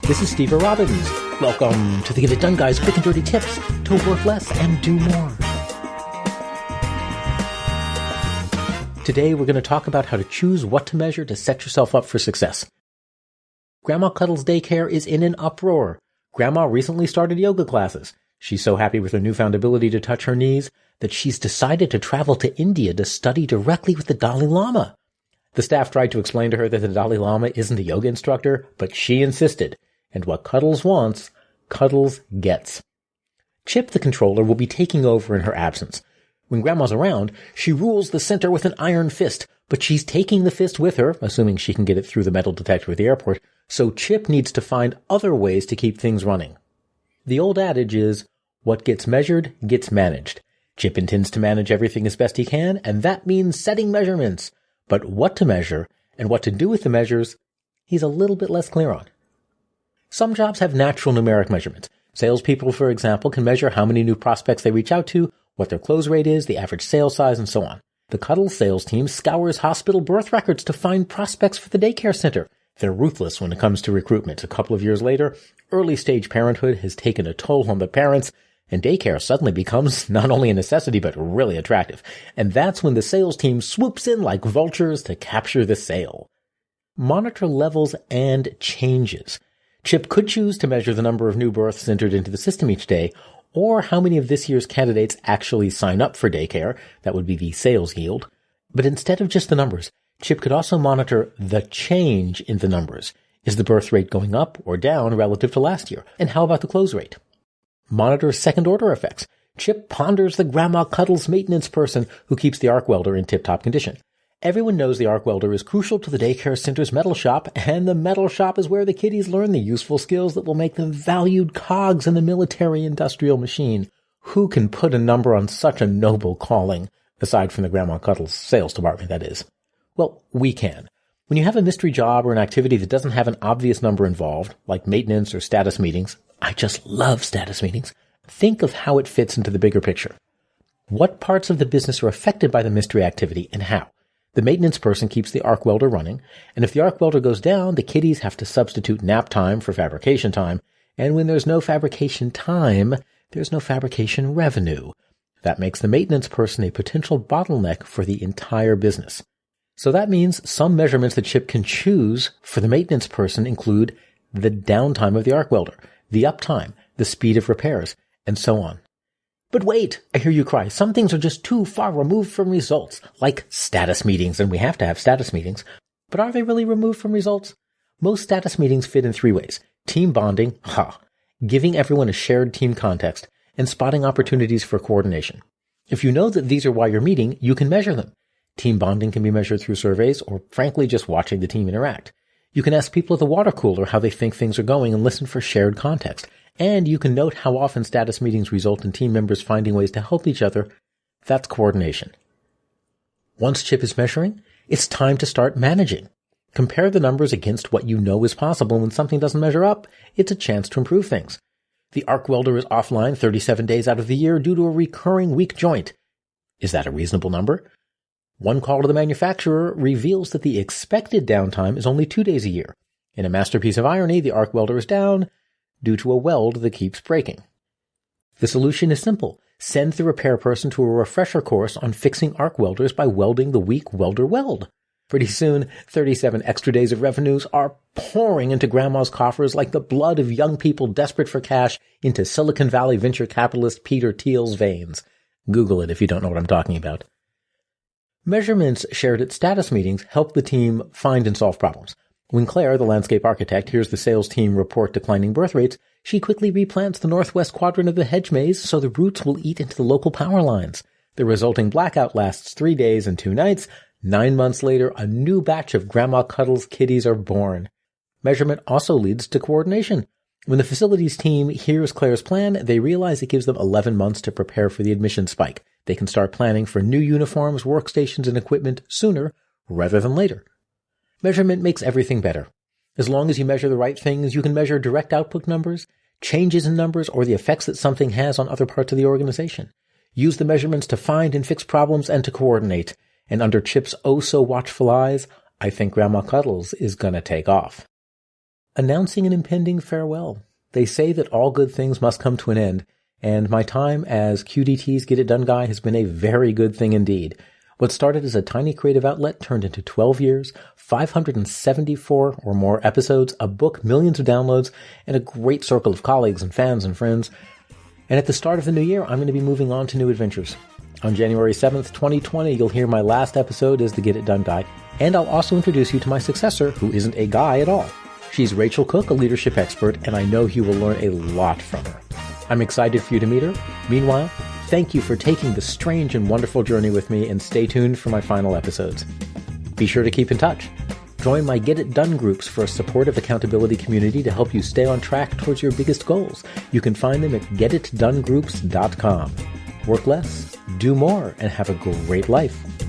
This is Steve Robbins. Welcome to the Get It Done Guys quick and dirty tips to work less and do more. Today we're going to talk about how to choose what to measure to set yourself up for success. Grandma Cuddles Daycare is in an uproar. Grandma recently started yoga classes. She's so happy with her newfound ability to touch her knees that she's decided to travel to India to study directly with the Dalai Lama. The staff tried to explain to her that the Dalai Lama isn't a yoga instructor, but she insisted. And what Cuddles wants, Cuddles gets. Chip, the controller, will be taking over in her absence. When Grandma's around, she rules the center with an iron fist, but she's taking the fist with her, assuming she can get it through the metal detector at the airport, so Chip needs to find other ways to keep things running. The old adage is, what gets measured gets managed. Chip intends to manage everything as best he can, and that means setting measurements. But what to measure and what to do with the measures, he's a little bit less clear on. Some jobs have natural numeric measurements. Salespeople, for example, can measure how many new prospects they reach out to, what their close rate is, the average sale size, and so on. The Cuddles sales team scours hospital birth records to find prospects for the daycare center. They're ruthless when it comes to recruitment. A couple of years later, early-stage parenthood has taken a toll on the parents, and daycare suddenly becomes not only a necessity, but really attractive. And that's when the sales team swoops in like vultures to capture the sale. Monitor levels and changes. Chip could choose to measure the number of new births entered into the system each day, or how many of this year's candidates actually sign up for daycare. That would be the sales yield. But instead of just the numbers, Chip could also monitor the change in the numbers. Is the birth rate going up or down relative to last year? And how about the close rate? Monitor second-order effects. Chip ponders the Grandma Cuddles maintenance person who keeps the arc welder in tip-top condition. Everyone knows the arc welder is crucial to the daycare center's metal shop, and the metal shop is where the kiddies learn the useful skills that will make them valued cogs in the military-industrial machine. Who can put a number on such a noble calling, aside from the Grandma Cuddles sales department, that is? Well, we can. When you have a mystery job or an activity that doesn't have an obvious number involved, like maintenance or status meetings, I just love status meetings, think of how it fits into the bigger picture. What parts of the business are affected by the mystery activity and how? The maintenance person keeps the arc welder running, and if the arc welder goes down, the kiddies have to substitute nap time for fabrication time, and when there's no fabrication time, there's no fabrication revenue. That makes the maintenance person a potential bottleneck for the entire business. So that means some measurements that Chip can choose for the maintenance person include the downtime of the arc welder, the uptime, the speed of repairs, and so on. But wait, I hear you cry, some things are just too far removed from results, like status meetings, and we have to have status meetings. But are they really removed from results? Most status meetings fit in 3 ways. Team bonding, giving everyone a shared team context, and spotting opportunities for coordination. If you know that these are why you're meeting, you can measure them. Team bonding can be measured through surveys, or frankly just watching the team interact. You can ask people at the water cooler how they think things are going and listen for shared context. And you can note how often status meetings result in team members finding ways to help each other. That's coordination. Once Chip is measuring, it's time to start managing. Compare the numbers against what you know is possible. When something doesn't measure up, it's a chance to improve things. The arc welder is offline 37 days out of the year due to a recurring weak joint. Is that a reasonable number? One call to the manufacturer reveals that the expected downtime is only 2 days a year. In a masterpiece of irony, the arc welder is down due to a weld that keeps breaking. The solution is simple. Send the repair person to a refresher course on fixing arc welders by welding the weak welder weld. Pretty soon, 37 extra days of revenues are pouring into Grandma's coffers like the blood of young people desperate for cash into Silicon Valley venture capitalist Peter Thiel's veins. Google it if you don't know what I'm talking about. Measurements shared at status meetings help the team find and solve problems. When Claire, the landscape architect, hears the sales team report declining birth rates, she quickly replants the northwest quadrant of the hedge maze so the roots will eat into the local power lines. The resulting blackout lasts 3 days and 2 nights. 9 months later, a new batch of Grandma Cuddles kitties are born. Measurement also leads to coordination. When the facilities team hears Claire's plan, they realize it gives them 11 months to prepare for the admission spike. They can start planning for new uniforms, workstations, and equipment sooner rather than later. Measurement makes everything better. As long as you measure the right things, you can measure direct output numbers, changes in numbers, or the effects that something has on other parts of the organization. Use the measurements to find and fix problems and to coordinate. And under Chip's oh-so-watchful eyes, I think Grandma Cuddles is gonna take off. announcing an impending farewell. They say that all good things must come to an end, and my time as QDT's Get It Done guy has been a very good thing indeed. What started as a tiny creative outlet turned into 12 years, 574 or more episodes, a book, millions of downloads, and a great circle of colleagues and fans and friends. And at the start of the new year, I'm going to be moving on to new adventures. On January 7th, 2020, you'll hear my last episode as the Get It Done guy, and I'll also introduce you to my successor, who isn't a guy at all. She's Rachel Cooke, a leadership expert, and I know you will learn a lot from her. I'm excited for you to meet her. Meanwhile, thank you for taking the strange and wonderful journey with me, and stay tuned for my final episodes. Be sure to keep in touch. Join my Get It Done groups for a supportive accountability community to help you stay on track towards your biggest goals. You can find them at getitdonegroups.com. Work less, do more, and have a great life.